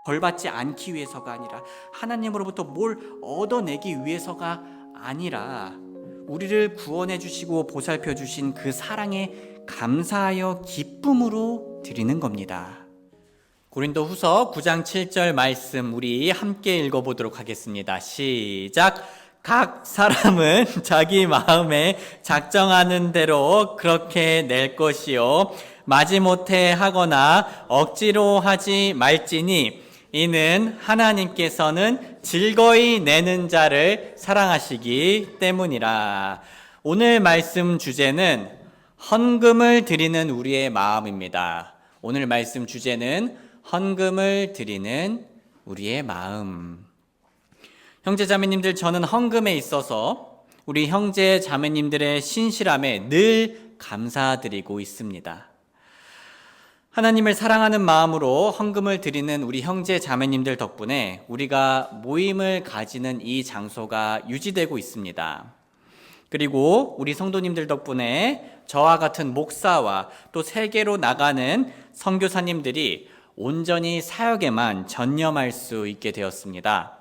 벌받지 않기 위해서가 아니라 하나님으로부터 뭘 얻어내기 위해서가 아니라 우리를 구원해 주시고 보살펴 주신 그 사랑에 감사하여 기쁨으로 드리는 겁니다. 고린도후서 9장 7절 말씀 우리 함께 읽어보도록 하겠습니다. 시작. 각 사람은 자기 마음에 작정하는 대로 그렇게 낼 것이요 마지못해 하거나 억지로 하지 말지니 이는 하나님께서는 즐거이 내는 자를 사랑하시기 때문이라. 오늘 말씀 주제는 헌금을 드리는 우리의 마음입니다. 오늘 말씀 주제는 헌금을 드리는 우리의 마음. 형제 자매님들, 저는 헌금에 있어서 우리 형제 자매님들의 신실함에 늘 감사드리고 있습니다. 하나님을 사랑하는 마음으로 헌금을 드리는 우리 형제 자매님들 덕분에 우리가 모임을 가지는 이 장소가 유지되고 있습니다. 그리고 우리 성도님들 덕분에 저와 같은 목사와 또 세계로 나가는 선교사님들이 온전히 사역에만 전념할 수 있게 되었습니다.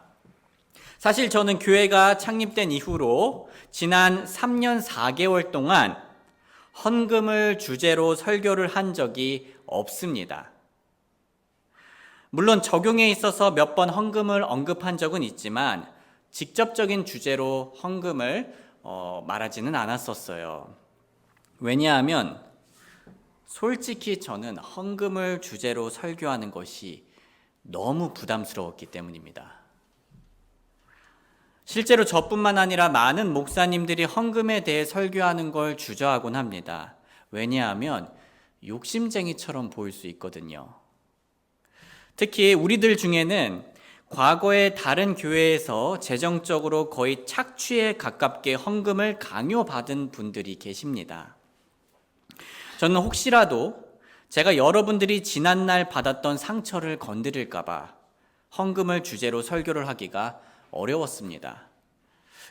사실 저는 교회가 창립된 이후로 지난 3년 4개월 동안 헌금을 주제로 설교를 한 적이 없습니다. 물론 적용에 있어서 몇 번 헌금을 언급한 적은 있지만 직접적인 주제로 헌금을 말하지는 않았었어요. 왜냐하면 솔직히 저는 헌금을 주제로 설교하는 것이 너무 부담스러웠기 때문입니다. 실제로 저뿐만 아니라 많은 목사님들이 헌금에 대해 설교하는 걸 주저하곤 합니다. 왜냐하면 욕심쟁이처럼 보일 수 있거든요. 특히 우리들 중에는 과거에 다른 교회에서 재정적으로 거의 착취에 가깝게 헌금을 강요받은 분들이 계십니다. 저는 혹시라도 제가 여러분들이 지난날 받았던 상처를 건드릴까봐 헌금을 주제로 설교를 하기가 어려웠습니다.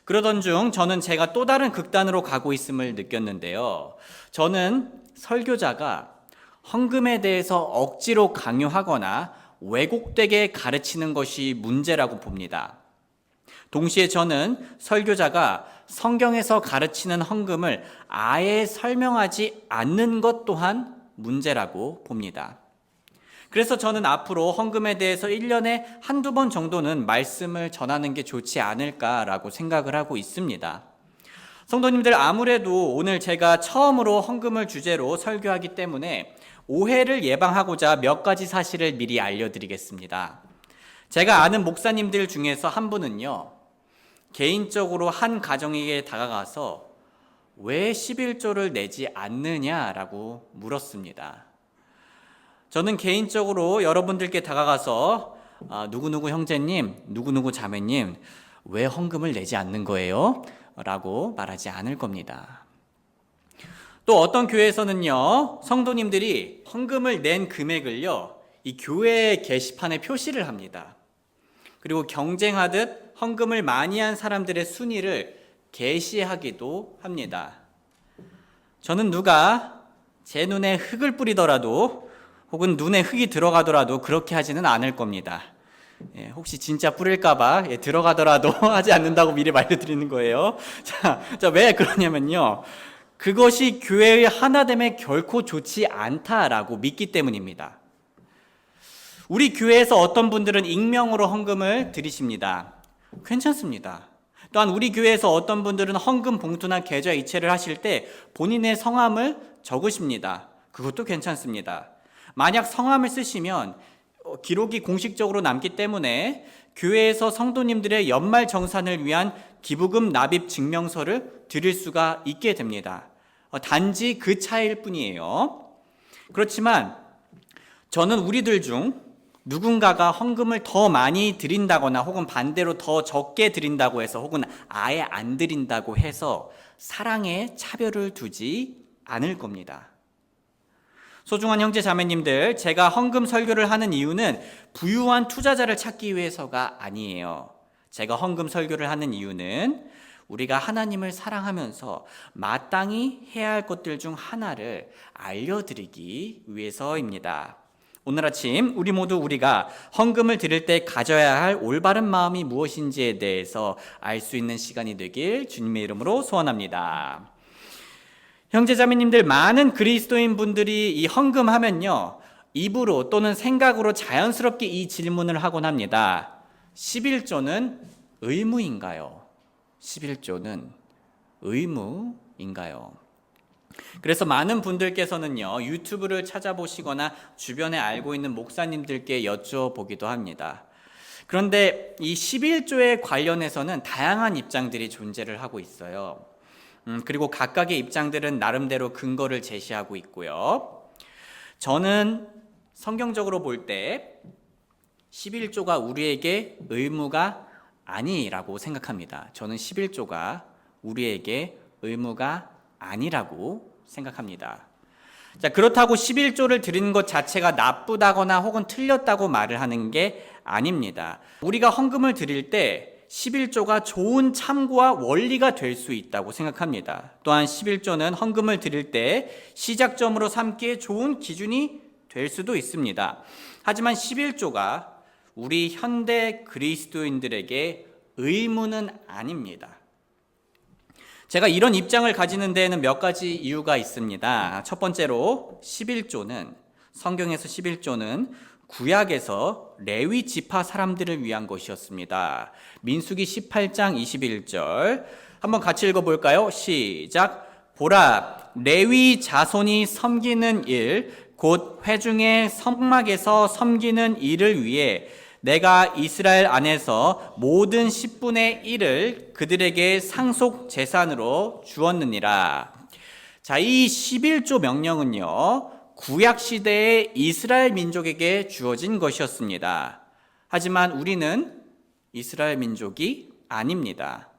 그러던 중 저는 제가 또 다른 극단으로 가고 있음을 느꼈는데요. 저는 설교자가 헌금에 대해서 억지로 강요하거나 왜곡되게 가르치는 것이 문제라고 봅니다. 동시에 저는 설교자가 성경에서 가르치는 헌금을 아예 설명하지 않는 것 또한 문제라고 봅니다. 그래서 저는 앞으로 헌금에 대해서 1년에 한두 번 정도는 말씀을 전하는 게 좋지 않을까라고 생각을 하고 있습니다. 성도님들, 아무래도 오늘 제가 처음으로 헌금을 주제로 설교하기 때문에 오해를 예방하고자 몇 가지 사실을 미리 알려드리겠습니다. 제가 아는 목사님들 중에서 한 분은요, 개인적으로 한 가정에게 다가가서 왜 11조를 내지 않느냐라고 물었습니다. 저는 개인적으로 여러분들께 다가가서 누구누구 형제님, 누구누구 자매님, 왜 헌금을 내지 않는 거예요? 라고 말하지 않을 겁니다. 또 어떤 교회에서는요, 성도님들이 헌금을 낸 금액을요, 이 교회 게시판에 표시를 합니다. 그리고 경쟁하듯 헌금을 많이 한 사람들의 순위를 게시하기도 합니다. 저는 누가 제 눈에 흙을 뿌리더라도 혹은 눈에 흙이 들어가더라도 그렇게 하지는 않을 겁니다. 혹시 진짜 뿌릴까봐 들어가더라도 하지 않는다고 미리 말해드리는 거예요. 자, 왜 그러냐면요, 그것이 교회의 하나됨에 결코 좋지 않다라고 믿기 때문입니다. 우리 교회에서 어떤 분들은 익명으로 헌금을 드리십니다. 괜찮습니다. 또한 우리 교회에서 어떤 분들은 헌금 봉투나 계좌 이체를 하실 때 본인의 성함을 적으십니다. 그것도 괜찮습니다. 만약 성함을 쓰시면 기록이 공식적으로 남기 때문에 교회에서 성도님들의 연말 정산을 위한 기부금 납입 증명서를 드릴 수가 있게 됩니다. 단지 그 차이일 뿐이에요. 그렇지만 저는 우리들 중 누군가가 헌금을 더 많이 드린다거나 혹은 반대로 더 적게 드린다고 해서 혹은 아예 안 드린다고 해서 사랑에 차별을 두지 않을 겁니다. 소중한 형제 자매님들, 제가 헌금 설교를 하는 이유는 부유한 투자자를 찾기 위해서가 아니에요. 제가 헌금 설교를 하는 이유는 우리가 하나님을 사랑하면서 마땅히 해야 할 것들 중 하나를 알려드리기 위해서입니다. 오늘 아침 우리가 헌금을 드릴 때 가져야 할 올바른 마음이 무엇인지에 대해서 알 수 있는 시간이 되길 주님의 이름으로 소원합니다. 형제자매님들, 많은 그리스도인 분들이 이 헌금하면요, 입으로 또는 생각으로 자연스럽게 이 질문을 하곤 합니다. 11조는 의무인가요? 11조는 의무인가요? 그래서 많은 분들께서는요, 유튜브를 찾아보시거나 주변에 알고 있는 목사님들께 여쭤보기도 합니다. 그런데 이 11조에 관련해서는 다양한 입장들이 존재를 하고 있어요. 그리고 각각의 입장들은 나름대로 근거를 제시하고 있고요. 저는 성경적으로 볼 때 11조가 우리에게 의무가 아니라고 생각합니다. 저는 11조가 우리에게 의무가 아니라고 생각합니다. 자, 그렇다고 11조를 드리는 것 자체가 나쁘다거나 혹은 틀렸다고 말을 하는 게 아닙니다. 우리가 헌금을 드릴 때 11조가 좋은 참고와 원리가 될 수 있다고 생각합니다. 또한 11조는 헌금을 드릴 때 시작점으로 삼기에 좋은 기준이 될 수도 있습니다. 하지만 11조가 우리 현대 그리스도인들에게 의무는 아닙니다. 제가 이런 입장을 가지는 데에는 몇 가지 이유가 있습니다. 첫 번째로 11조는, 성경에서 11조는 구약에서 레위 지파 사람들을 위한 것이었습니다. 민수기 18장 21절 한번 같이 읽어볼까요? 시작. 보라, 레위 자손이 섬기는 일, 곧 회중의 성막에서 섬기는 일을 위해 내가 이스라엘 안에서 모든 10분의 1을 그들에게 상속 재산으로 주었느니라. 자, 이 11조 명령은요, 구약 시대의 이스라엘 민족에게 주어진 것이었습니다. 하지만 우리는 이스라엘 민족이 아닙니다.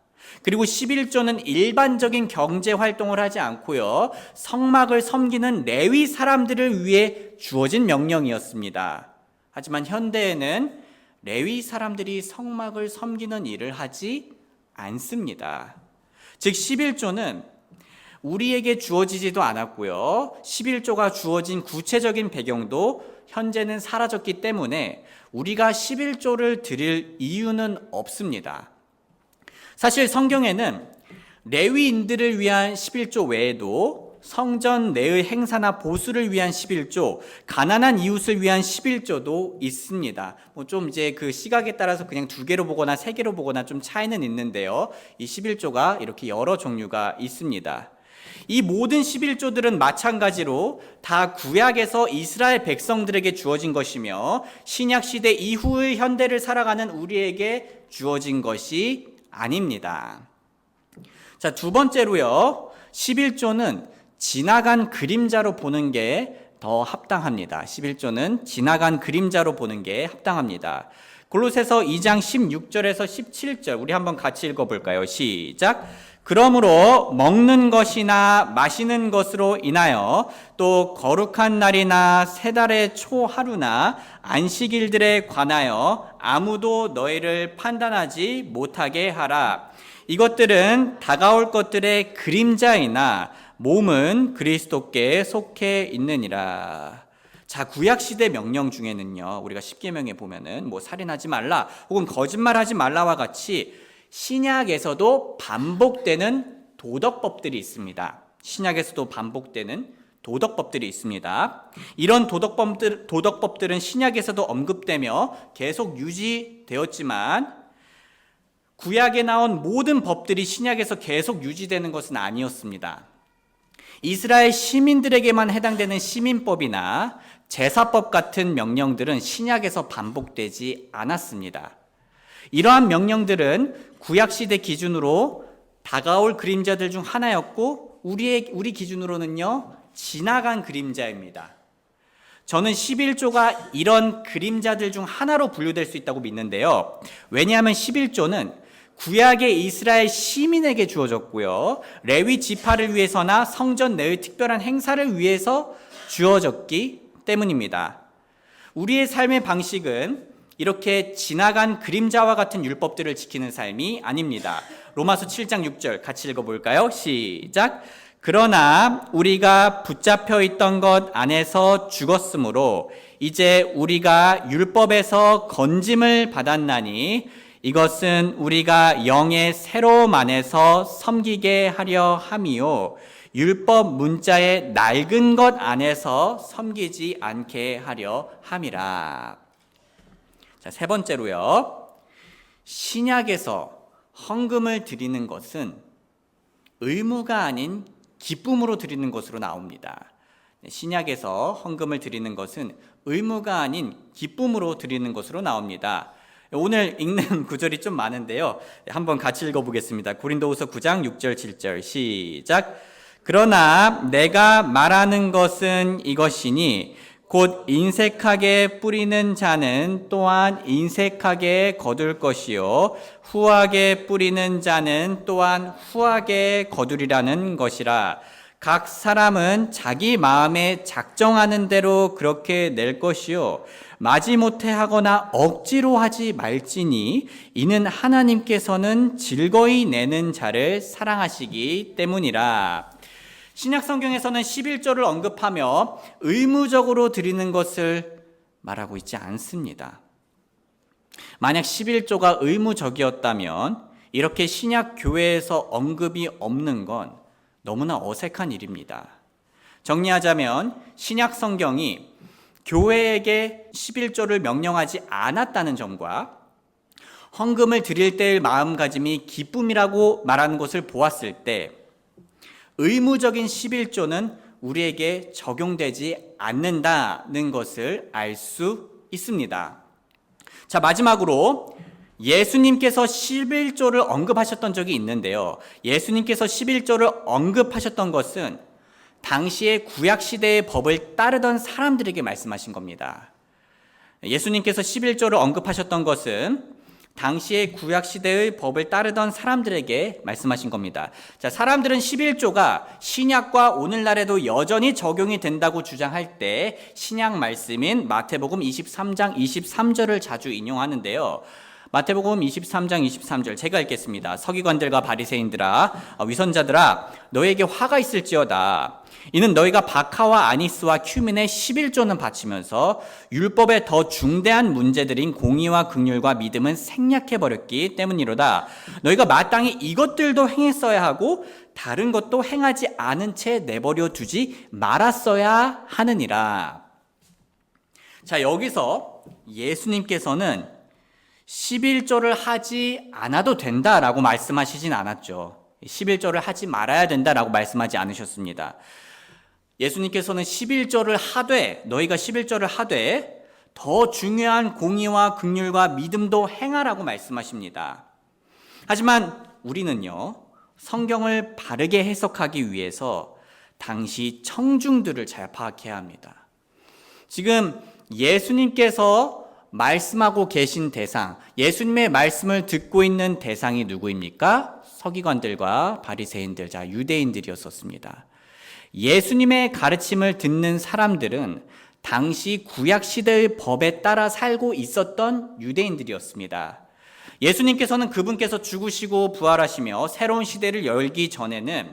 그리고 11조는 일반적인 경제 활동을 하지 않고요, 성막을 섬기는 레위 사람들을 위해 주어진 명령이었습니다. 하지만 현대에는 레위 사람들이 성막을 섬기는 일을 하지 않습니다. 즉 11조는 우리에게 주어지지도 않았고요, 11조가 주어진 구체적인 배경도 현재는 사라졌기 때문에 우리가 11조를 드릴 이유는 없습니다. 사실 성경에는 레위인들을 위한 11조 외에도 성전 내의 행사나 보수를 위한 11조, 가난한 이웃을 위한 11조도 있습니다. 좀 이제 그 시각에 따라서 그냥 2개로 보거나 3개로 보거나 좀 차이는 있는데요, 이 11조가 이렇게 여러 종류가 있습니다. 이 모든 11조들은 마찬가지로 다 구약에서 이스라엘 백성들에게 주어진 것이며 신약 시대 이후의 현대를 살아가는 우리에게 주어진 것이 아닙니다. 자, 두 번째로요, 11조는 지나간 그림자로 보는 게 더 합당합니다. 11조는 지나간 그림자로 보는 게 합당합니다. 골로새서 2장 16절에서 17절 우리 한번 같이 읽어볼까요? 시작. 그러므로 먹는 것이나 마시는 것으로 인하여 또 거룩한 날이나 세 달의 초하루나 안식일들에 관하여 아무도 너희를 판단하지 못하게 하라. 이것들은 다가올 것들의 그림자이나 몸은 그리스도께 속해 있느니라. 자, 구약시대 명령 중에는요, 우리가 십계명에 보면은 살인하지 말라 혹은 거짓말하지 말라와 같이 신약에서도 반복되는 도덕법들이 있습니다. 신약에서도 반복되는 도덕법들이 있습니다. 이런 도덕법들은 신약에서도 언급되며 계속 유지되었지만 구약에 나온 모든 법들이 신약에서 계속 유지되는 것은 아니었습니다. 이스라엘 시민들에게만 해당되는 시민법이나 제사법 같은 명령들은 신약에서 반복되지 않았습니다. 이러한 명령들은 구약시대 기준으로 다가올 그림자들 중 하나였고 우리 기준으로는요, 지나간 그림자입니다. 저는 11조가 이런 그림자들 중 하나로 분류될 수 있다고 믿는데요. 왜냐하면 11조는 구약의 이스라엘 시민에게 주어졌고요, 레위 지파를 위해서나 성전 내의 특별한 행사를 위해서 주어졌기 때문입니다. 우리의 삶의 방식은 이렇게 지나간 그림자와 같은 율법들을 지키는 삶이 아닙니다. 로마서 7장 6절 같이 읽어볼까요? 시작. 그러나 우리가 붙잡혀 있던 것 안에서 죽었으므로 이제 우리가 율법에서 건짐을 받았나니 이것은 우리가 영의 새로움 안에서 섬기게 하려 함이요 율법 문자의 낡은 것 안에서 섬기지 않게 하려 함이라. 자, 세 번째로요. 신약에서 헌금을 드리는 것은 의무가 아닌 기쁨으로 드리는 것으로 나옵니다. 신약에서 헌금을 드리는 것은 의무가 아닌 기쁨으로 드리는 것으로 나옵니다. 오늘 읽는 구절이 좀 많은데요. 한번 같이 읽어보겠습니다. 고린도후서 9장 6절 7절 시작. 그러나 내가 말하는 것은 이것이니 곧 인색하게 뿌리는 자는 또한 인색하게 거둘 것이요 후하게 뿌리는 자는 또한 후하게 거두리라는 것이라. 각 사람은 자기 마음에 작정하는 대로 그렇게 낼 것이요 마지못해 하거나 억지로 하지 말지니 이는 하나님께서는 즐거이 내는 자를 사랑하시기 때문이라. 신약 성경에서는 11조를 언급하며 의무적으로 드리는 것을 말하고 있지 않습니다. 만약 11조가 의무적이었다면 이렇게 신약 교회에서 언급이 없는 건 너무나 어색한 일입니다. 정리하자면 신약 성경이 교회에게 11조를 명령하지 않았다는 점과 헌금을 드릴 때의 마음가짐이 기쁨이라고 말하는 것을 보았을 때 의무적인 11조는 우리에게 적용되지 않는다는 것을 알 수 있습니다. 자, 마지막으로 예수님께서 11조를 언급하셨던 적이 있는데요. 예수님께서 11조를 언급하셨던 것은 당시의 구약시대의 법을 따르던 사람들에게 말씀하신 겁니다. 예수님께서 11조를 언급하셨던 것은 당시의 구약시대의 법을 따르던 사람들에게 말씀하신 겁니다. 자, 사람들은 11조가 신약과 오늘날에도 여전히 적용이 된다고 주장할 때 신약 말씀인 마태복음 23장 23절을 자주 인용하는데요. 마태복음 23장 23절 제가 읽겠습니다. 서기관들과 바리새인들아 위선자들아 너에게 화가 있을지어다. 이는 너희가 박하와 아니스와 큐민의 11조는 바치면서 율법의 더 중대한 문제들인 공의와 긍휼과 믿음은 생략해버렸기 때문이로다. 너희가 마땅히 이것들도 행했어야 하고 다른 것도 행하지 않은 채 내버려 두지 말았어야 하느니라. 자, 여기서 예수님께서는 11조를 하지 않아도 된다라고 말씀하시진 않았죠. 11조를 하지 말아야 된다라고 말씀하지 않으셨습니다. 예수님께서는 11조를 하되 너희가 11조를 하되 더 중요한 공의와 긍휼과 믿음도 행하라고 말씀하십니다. 하지만 우리는요, 성경을 바르게 해석하기 위해서 당시 청중들을 잘 파악해야 합니다. 지금 예수님께서 말씀하고 계신 대상, 예수님의 말씀을 듣고 있는 대상이 누구입니까? 서기관들과 바리새인들, 자, 유대인들이었었습니다. 예수님의 가르침을 듣는 사람들은 당시 구약시대의 법에 따라 살고 있었던 유대인들이었습니다. 예수님께서는 그분께서 죽으시고 부활하시며 새로운 시대를 열기 전에는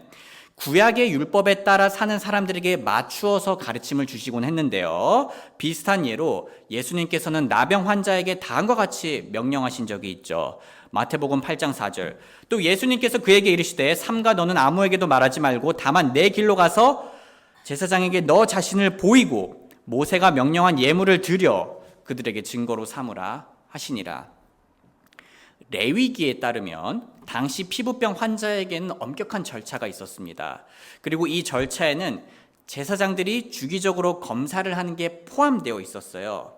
구약의 율법에 따라 사는 사람들에게 맞추어서 가르침을 주시곤 했는데요. 비슷한 예로 예수님께서는 나병 환자에게 다음과 같이 명령하신 적이 있죠. 마태복음 8장 4절. 또 예수님께서 그에게 이르시되 삼가 너는 아무에게도 말하지 말고 다만 내 길로 가서 제사장에게 너 자신을 보이고 모세가 명령한 예물을 드려 그들에게 증거로 삼으라 하시니라. 레위기에 따르면 당시 피부병 환자에게는 엄격한 절차가 있었습니다. 그리고 이 절차에는 제사장들이 주기적으로 검사를 하는 게 포함되어 있었어요.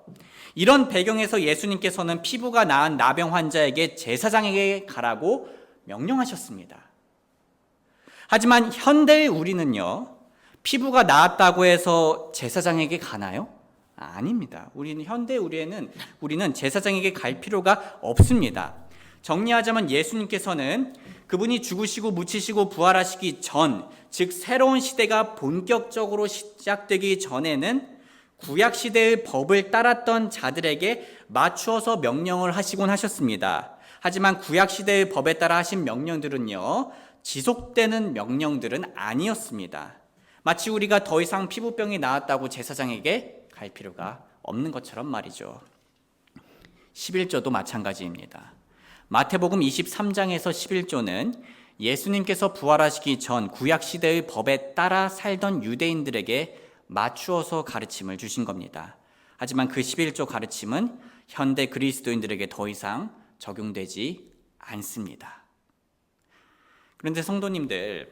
이런 배경에서 예수님께서는 피부가 나은 나병 환자에게 제사장에게 가라고 명령하셨습니다. 하지만 현대의 우리는요, 피부가 나았다고 해서 제사장에게 가나요? 아닙니다. 우리는 제사장에게 갈 필요가 없습니다. 정리하자면 예수님께서는 그분이 죽으시고 묻히시고 부활하시기 전, 즉 새로운 시대가 본격적으로 시작되기 전에는 구약시대의 법을 따랐던 자들에게 맞추어서 명령을 하시곤 하셨습니다. 하지만 구약시대의 법에 따라 하신 명령들은요, 지속되는 명령들은 아니었습니다. 마치 우리가 더 이상 피부병이 나았다고 제사장에게 갈 필요가 없는 것처럼 말이죠. 11조도 마찬가지입니다. 마태복음 23장에서 11조는 예수님께서 부활하시기 전 구약시대의 법에 따라 살던 유대인들에게 맞추어서 가르침을 주신 겁니다. 하지만 그 11조 가르침은 현대 그리스도인들에게 더 이상 적용되지 않습니다. 그런데 성도님들,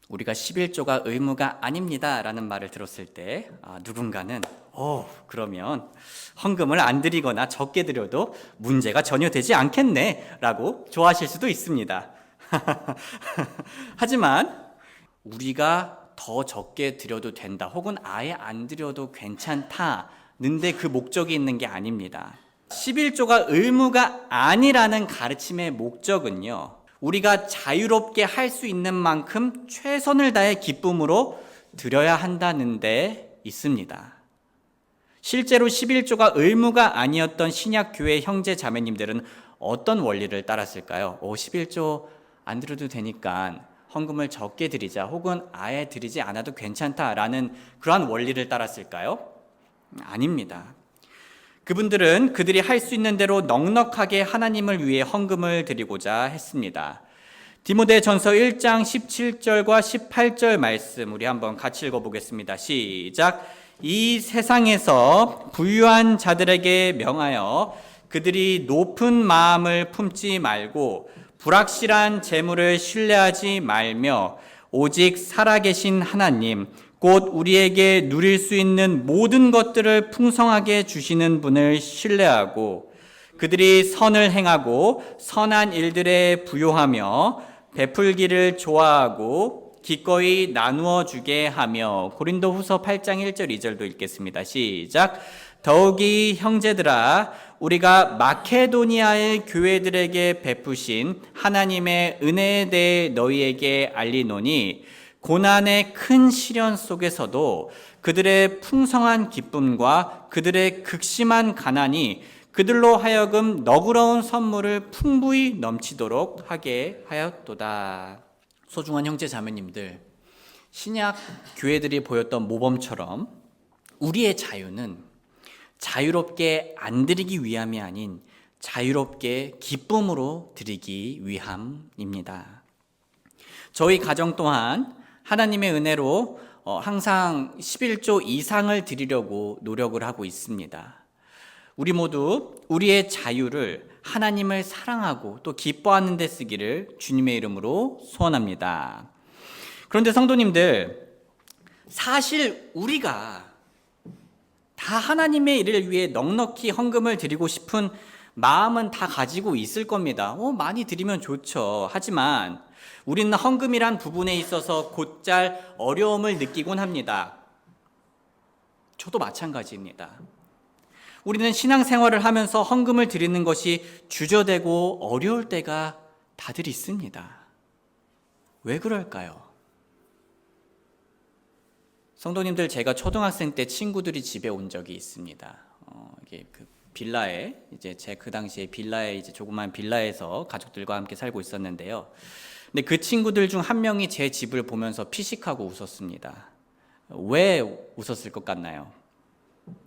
우리가 11조가 의무가 아닙니다 라는 말을 들었을 때 누군가는 그러면 헌금을 안 드리거나 적게 드려도 문제가 전혀 되지 않겠네 라고 좋아하실 수도 있습니다. 하지만 우리가 더 적게 드려도 된다 혹은 아예 안 드려도 괜찮다는데 그 목적이 있는 게 아닙니다. 11조가 의무가 아니라는 가르침의 목적은요, 우리가 자유롭게 할 수 있는 만큼 최선을 다해 기쁨으로 드려야 한다는 데 있습니다. 실제로 11조가 의무가 아니었던 신약교회 형제 자매님들은 어떤 원리를 따랐을까요? 11조 안 드려도 되니까 헌금을 적게 드리자 혹은 아예 드리지 않아도 괜찮다라는 그러한 원리를 따랐을까요? 아닙니다. 그분들은 그들이 할 수 있는 대로 넉넉하게 하나님을 위해 헌금을 드리고자 했습니다. 디모데전서 1장 17절과 18절 말씀 우리 한번 같이 읽어보겠습니다. 시작. 이 세상에서 부유한 자들에게 명하여 그들이 높은 마음을 품지 말고 불확실한 재물을 신뢰하지 말며 오직 살아계신 하나님 곧 우리에게 누릴 수 있는 모든 것들을 풍성하게 주시는 분을 신뢰하고 그들이 선을 행하고 선한 일들에 부요하며 베풀기를 좋아하고 기꺼이 나누어 주게 하며 고린도후서 8장 1절 2절도 읽겠습니다. 시작. 더욱이 형제들아 우리가 마케도니아의 교회들에게 베푸신 하나님의 은혜에 대해 너희에게 알리노니 고난의 큰 시련 속에서도 그들의 풍성한 기쁨과 그들의 극심한 가난이 그들로 하여금 너그러운 선물을 풍부히 넘치도록 하게 하였도다. 소중한 형제 자매님들, 신약 교회들이 보였던 모범처럼 우리의 자유는 자유롭게 안 드리기 위함이 아닌 자유롭게 기쁨으로 드리기 위함입니다. 저희 가정 또한 하나님의 은혜로 항상 11조 이상을 드리려고 노력을 하고 있습니다. 우리 모두 우리의 자유를 하나님을 사랑하고 또 기뻐하는 데 쓰기를 주님의 이름으로 소원합니다. 그런데 성도님들, 사실 우리가 다 하나님의 일을 위해 넉넉히 헌금을 드리고 싶은 마음은 다 가지고 있을 겁니다. 많이 드리면 좋죠. 하지만 우리는 헌금이란 부분에 있어서 곧잘 어려움을 느끼곤 합니다. 저도 마찬가지입니다. 우리는 신앙생활을 하면서 헌금을 드리는 것이 주저되고 어려울 때가 다들 있습니다. 왜 그럴까요? 성도님들, 제가 초등학생 때 친구들이 집에 온 적이 있습니다. 이게 그 빌라에 이제 제 그 당시에 빌라에 이제 조그만 빌라에서 가족들과 함께 살고 있었는데요. 근데 그 친구들 중 한 명이 제 집을 보면서 피식하고 웃었습니다. 왜 웃었을 것 같나요?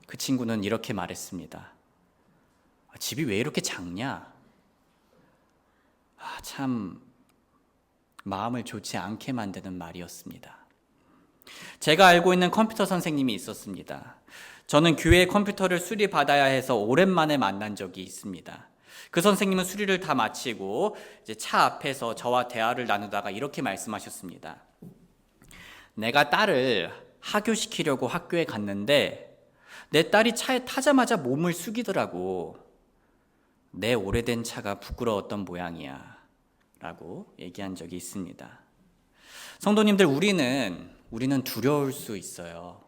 그 친구는 이렇게 말했습니다. 집이 왜 이렇게 작냐? 참 마음을 좋지 않게 만드는 말이었습니다. 제가 알고 있는 컴퓨터 선생님이 있었습니다. 저는 교회 컴퓨터를 수리받아야 해서 오랜만에 만난 적이 있습니다. 그 선생님은 수리를 다 마치고 이제 차 앞에서 저와 대화를 나누다가 이렇게 말씀하셨습니다. 내가 딸을 하교시키려고 학교에 갔는데 내 딸이 차에 타자마자 몸을 숙이더라고. 내 오래된 차가 부끄러웠던 모양이야 라고 얘기한 적이 있습니다. 성도님들, 우리는 두려울 수 있어요.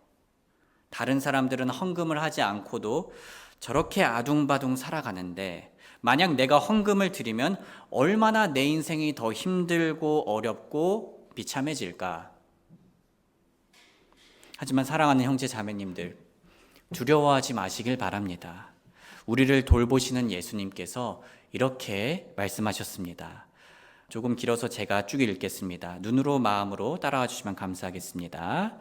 다른 사람들은 헌금을 하지 않고도 저렇게 아둥바둥 살아가는데 만약 내가 헌금을 드리면 얼마나 내 인생이 더 힘들고 어렵고 비참해질까? 하지만 사랑하는 형제 자매님들, 두려워하지 마시길 바랍니다. 우리를 돌보시는 예수님께서 이렇게 말씀하셨습니다. 조금 길어서 제가 쭉 읽겠습니다. 눈으로 마음으로 따라와 주시면 감사하겠습니다.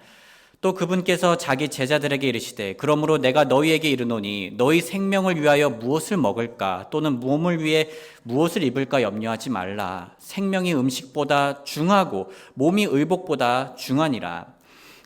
또 그분께서 자기 제자들에게 이르시되 그러므로 내가 너희에게 이르노니 너희 생명을 위하여 무엇을 먹을까 또는 몸을 위해 무엇을 입을까 염려하지 말라. 생명이 음식보다 중하고 몸이 의복보다 중하니라.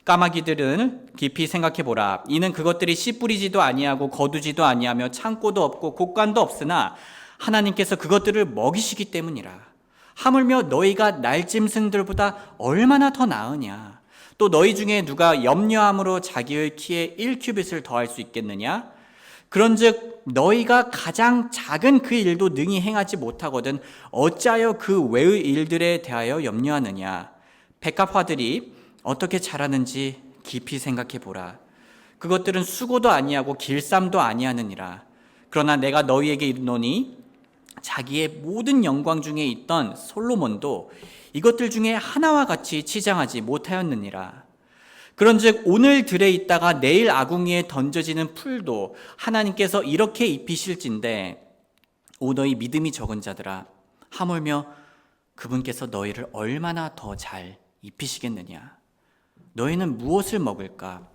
까마귀들은 깊이 생각해 보라. 이는 그것들이 씨 뿌리지도 아니하고 거두지도 아니하며 창고도 없고 곡간도 없으나 하나님께서 그것들을 먹이시기 때문이라. 하물며 너희가 날짐승들보다 얼마나 더 나으냐. 또 너희 중에 누가 염려함으로 자기의 키에 1큐빗을 더할 수 있겠느냐? 그런즉 너희가 가장 작은 그 일도 능히 행하지 못하거든 어찌하여 그 외의 일들에 대하여 염려하느냐? 백합화들이 어떻게 자라는지 깊이 생각해 보라. 그것들은 수고도 아니하고 길쌈도 아니하느니라. 그러나 내가 너희에게 이르노니 자기의 모든 영광 중에 있던 솔로몬도 이것들 중에 하나와 같이 치장하지 못하였느니라. 그런즉 오늘 들에 있다가 내일 아궁이에 던져지는 풀도 하나님께서 이렇게 입히실진데 오 너희 믿음이 적은 자들아 하물며 그분께서 너희를 얼마나 더 잘 입히시겠느냐. 너희는 무엇을 먹을까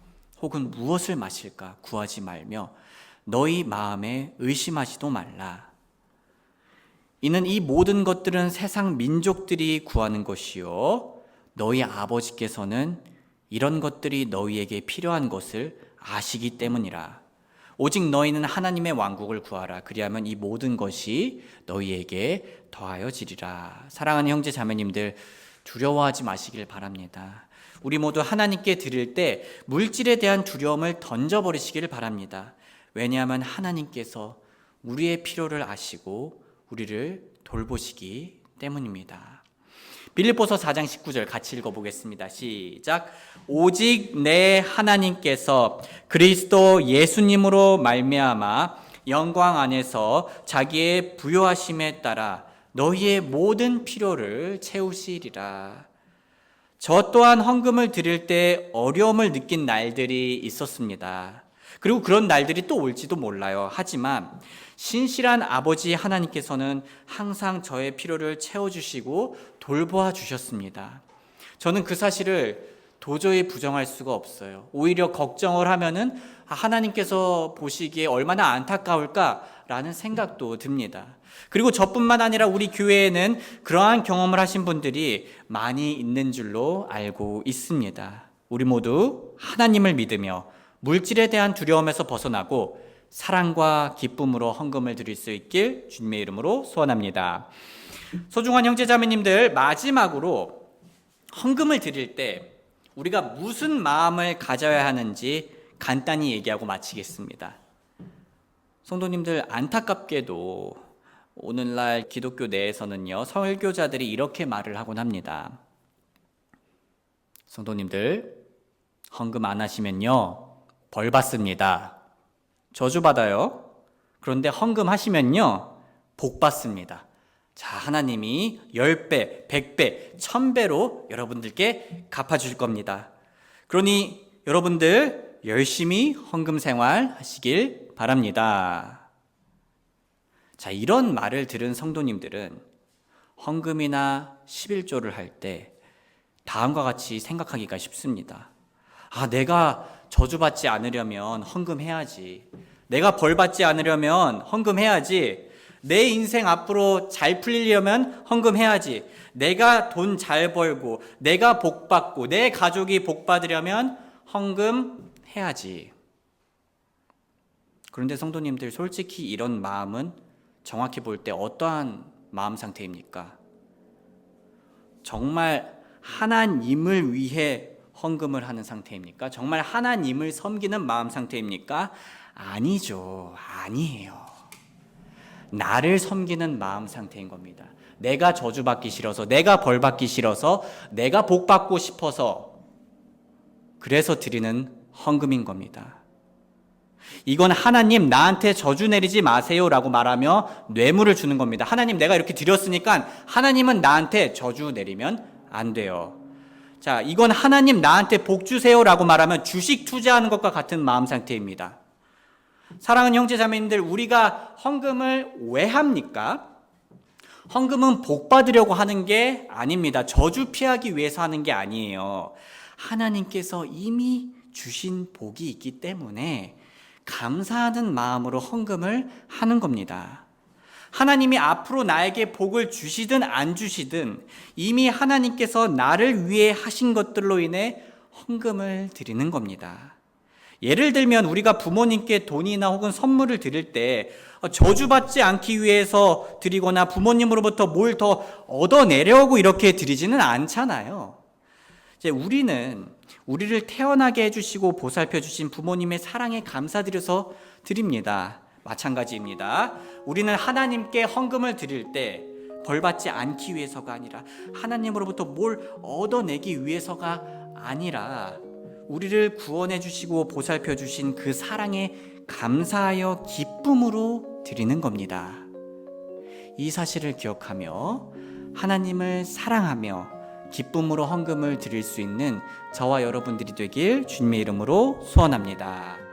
혹은 무엇을 마실까 구하지 말며 너희 마음에 의심하지도 말라. 이는 이 모든 것들은 세상 민족들이 구하는 것이요 너희 아버지께서는 이런 것들이 너희에게 필요한 것을 아시기 때문이라. 오직 너희는 하나님의 왕국을 구하라. 그리하면 이 모든 것이 너희에게 더하여지리라. 사랑하는 형제 자매님들, 두려워하지 마시길 바랍니다. 우리 모두 하나님께 드릴 때 물질에 대한 두려움을 던져버리시길 바랍니다. 왜냐하면 하나님께서 우리의 필요를 아시고 우리를 돌보시기 때문입니다. 빌립보서 4장 19절 같이 읽어보겠습니다. 시작. 오직 내 하나님께서 그리스도 예수님으로 말미암아 영광 안에서 자기의 부요하심에 따라 너희의 모든 필요를 채우시리라. 저 또한 헌금을 드릴 때 어려움을 느낀 날들이 있었습니다. 그리고 그런 날들이 또 올지도 몰라요. 하지만 신실한 아버지 하나님께서는 항상 저의 필요를 채워주시고 돌보아 주셨습니다. 저는 그 사실을 도저히 부정할 수가 없어요. 오히려 걱정을 하면은 하나님께서 보시기에 얼마나 안타까울까라는 생각도 듭니다. 그리고 저뿐만 아니라 우리 교회에는 그러한 경험을 하신 분들이 많이 있는 줄로 알고 있습니다. 우리 모두 하나님을 믿으며 물질에 대한 두려움에서 벗어나고 사랑과 기쁨으로 헌금을 드릴 수 있길 주님의 이름으로 소원합니다. 소중한 형제자매님들, 마지막으로 헌금을 드릴 때 우리가 무슨 마음을 가져야 하는지 간단히 얘기하고 마치겠습니다. 성도님들, 안타깝게도 오늘날 기독교 내에서는요, 설교자들이 이렇게 말을 하곤 합니다. 성도님들, 헌금 안 하시면요 벌 받습니다. 저주받아요. 그런데 헌금하시면요 복 받습니다. 자, 하나님이 10배, 100배, 1000배로 여러분들께 갚아주실 겁니다. 그러니 여러분들 열심히 헌금 생활 하시길 바랍니다. 자, 이런 말을 들은 성도님들은 헌금이나 11조를 할 때 다음과 같이 생각하기가 쉽습니다. 내가 저주받지 않으려면 헌금해야지. 내가 벌받지 않으려면 헌금해야지. 내 인생 앞으로 잘 풀리려면 헌금해야지. 내가 돈 잘 벌고 내가 복받고 내 가족이 복받으려면 헌금해야지. 그런데 성도님들, 솔직히 이런 마음은 정확히 볼 때 어떠한 마음 상태입니까? 정말 하나님을 위해 헌금을 하는 상태입니까? 정말 하나님을 섬기는 마음 상태입니까? 아니죠. 아니에요. 나를 섬기는 마음 상태인 겁니다. 내가 저주받기 싫어서, 내가 벌받기 싫어서, 내가 복받고 싶어서, 그래서 드리는 헌금인 겁니다. 이건 하나님 나한테 저주 내리지 마세요라고 말하며 뇌물을 주는 겁니다. 하나님 내가 이렇게 드렸으니까 하나님은 나한테 저주 내리면 안 돼요. 자, 이건 하나님 나한테 복 주세요라고 말하면 주식 투자하는 것과 같은 마음 상태입니다. 사랑하는 형제 자매님들, 우리가 헌금을 왜 합니까? 헌금은 복 받으려고 하는 게 아닙니다. 저주 피하기 위해서 하는 게 아니에요. 하나님께서 이미 주신 복이 있기 때문에 감사하는 마음으로 헌금을 하는 겁니다. 하나님이 앞으로 나에게 복을 주시든 안 주시든 이미 하나님께서 나를 위해 하신 것들로 인해 헌금을 드리는 겁니다. 예를 들면 우리가 부모님께 돈이나 혹은 선물을 드릴 때 저주받지 않기 위해서 드리거나 부모님으로부터 뭘 더 얻어내려고 이렇게 드리지는 않잖아요. 이제 우리를 태어나게 해주시고 보살펴 주신 부모님의 사랑에 감사드려서 드립니다. 마찬가지입니다. 우리는 하나님께 헌금을 드릴 때 벌받지 않기 위해서가 아니라 하나님으로부터 뭘 얻어내기 위해서가 아니라 우리를 구원해 주시고 보살펴 주신 그 사랑에 감사하여 기쁨으로 드리는 겁니다. 이 사실을 기억하며 하나님을 사랑하며 기쁨으로 헌금을 드릴 수 있는 저와 여러분들이 되길 주님의 이름으로 소원합니다.